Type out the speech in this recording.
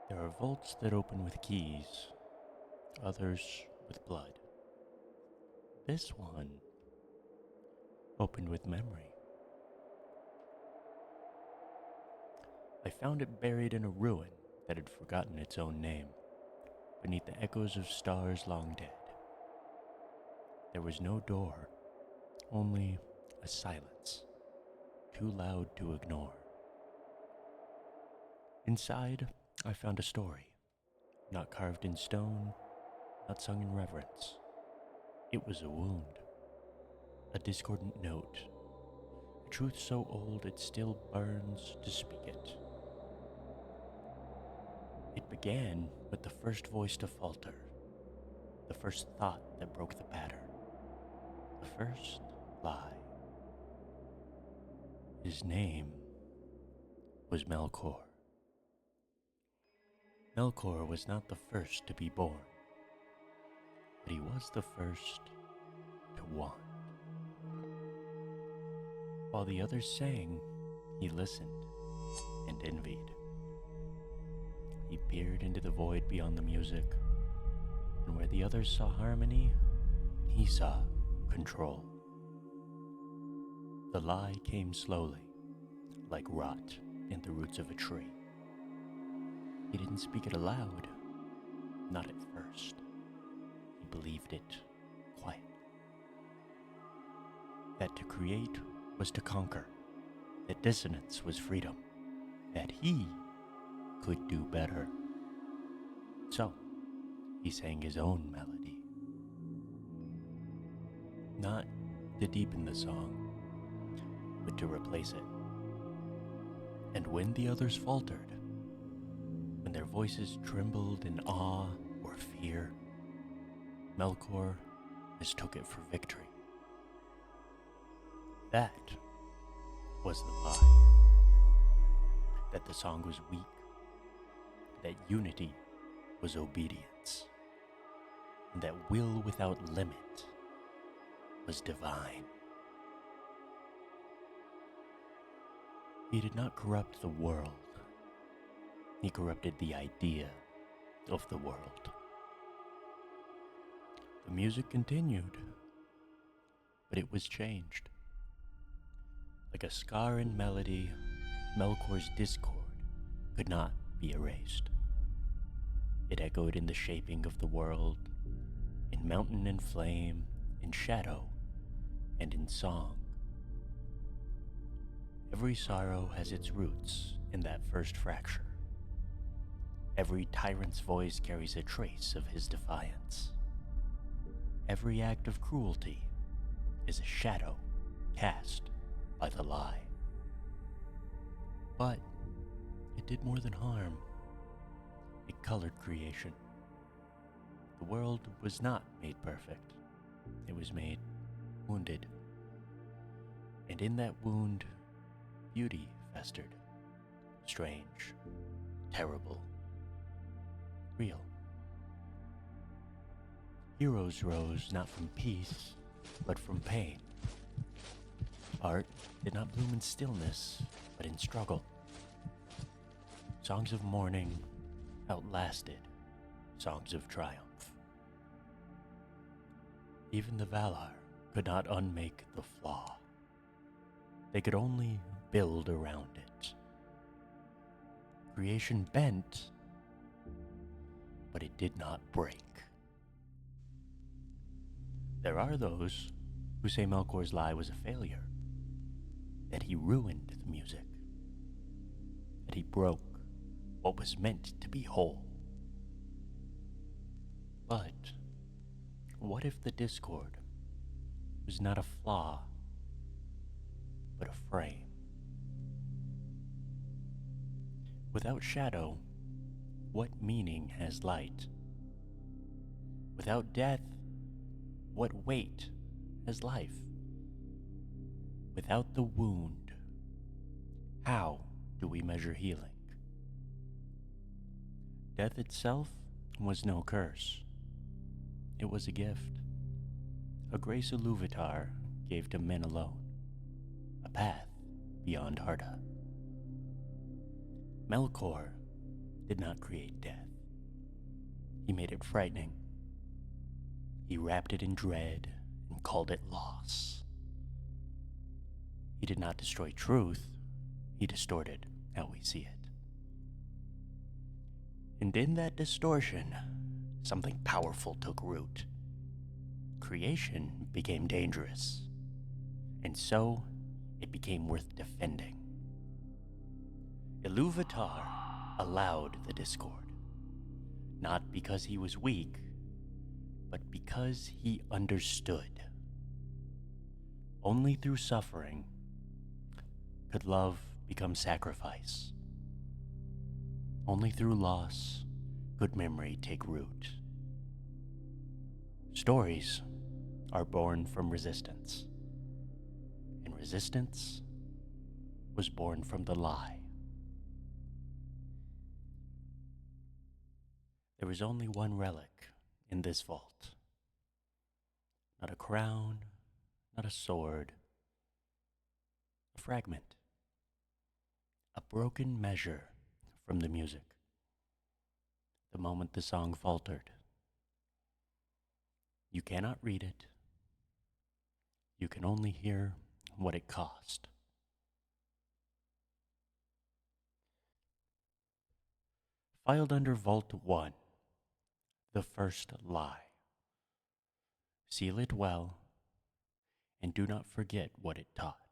There are vaults that open with keys, others with blood. This one opened with memory. I found it buried in a ruin that had forgotten its own name, beneath the echoes of stars long dead. There was no door, only a silence, too loud to ignore. Inside, I found a story, not carved in stone, not sung in reverence. It was a wound, a discordant note, a truth so old it still burns to speak it. It began with the first voice to falter, the first thought that broke the pattern, the first lie. His name was Melkor. Melkor was not the first to be born, but he was the first to want. While the others sang, he listened and envied. He peered into the void beyond the music, and where the others saw harmony, he saw control. The lie came slowly, like rot in the roots of a tree. He didn't speak it aloud, not at first. He believed it quietly. That to create was to conquer, that dissonance was freedom, that he could do better. So, he sang his own melody. Not to deepen the song, but to replace it. And when the others faltered, when their voices trembled in awe or fear, Melkor mistook it for victory. That was the lie. That the song was weak, that unity was obedience, and that will without limit was divine. He did not corrupt the world. He corrupted the idea of the world. The music continued, but it was changed. Like a scar in melody, Melkor's discord could not be erased. It echoed in the shaping of the world, in mountain and flame, in shadow, and in song. Every sorrow has its roots in that first fracture. Every tyrant's voice carries a trace of his defiance. Every act of cruelty is a shadow cast by the lie. But it did more than harm. It colored creation. The world was not made perfect. It was made wounded. And in that wound, beauty festered. Strange, terrible, real. Heroes rose not from peace, but from pain. Art did not bloom in stillness, but in struggle. Songs of mourning outlasted songs of triumph. Even the Valar could not unmake the flaw. They could only build around it. Creation bent, but it did not break. There are those who say Melkor's lie was a failure, that he ruined the music, that he broke what was meant to be whole. But what if the discord was not a flaw, but a frame? Without shadow, what meaning has light? Without death, what weight has life? Without the wound, how do we measure healing? Death itself was no curse. It was a gift. A grace Iluvatar gave to men alone. A path beyond Harda. Melkor did not create death. He made it frightening. He wrapped it in dread and called it loss. He did not destroy truth, he distorted how we see it. And in that distortion, something powerful took root. Creation became dangerous, and so it became worth defending. Iluvatar allowed the discord, not because he was weak, but because he understood. Only through suffering could love become sacrifice. Only through loss could memory take root. Stories are born from resistance, and resistance was born from the lie. There is only one relic in this vault. Not a crown, not a sword, a fragment, a broken measure from the music. The moment the song faltered. You cannot read it. You can only hear what it cost. Filed under Vault 1, the first lie. Seal it well, and do not forget what it taught.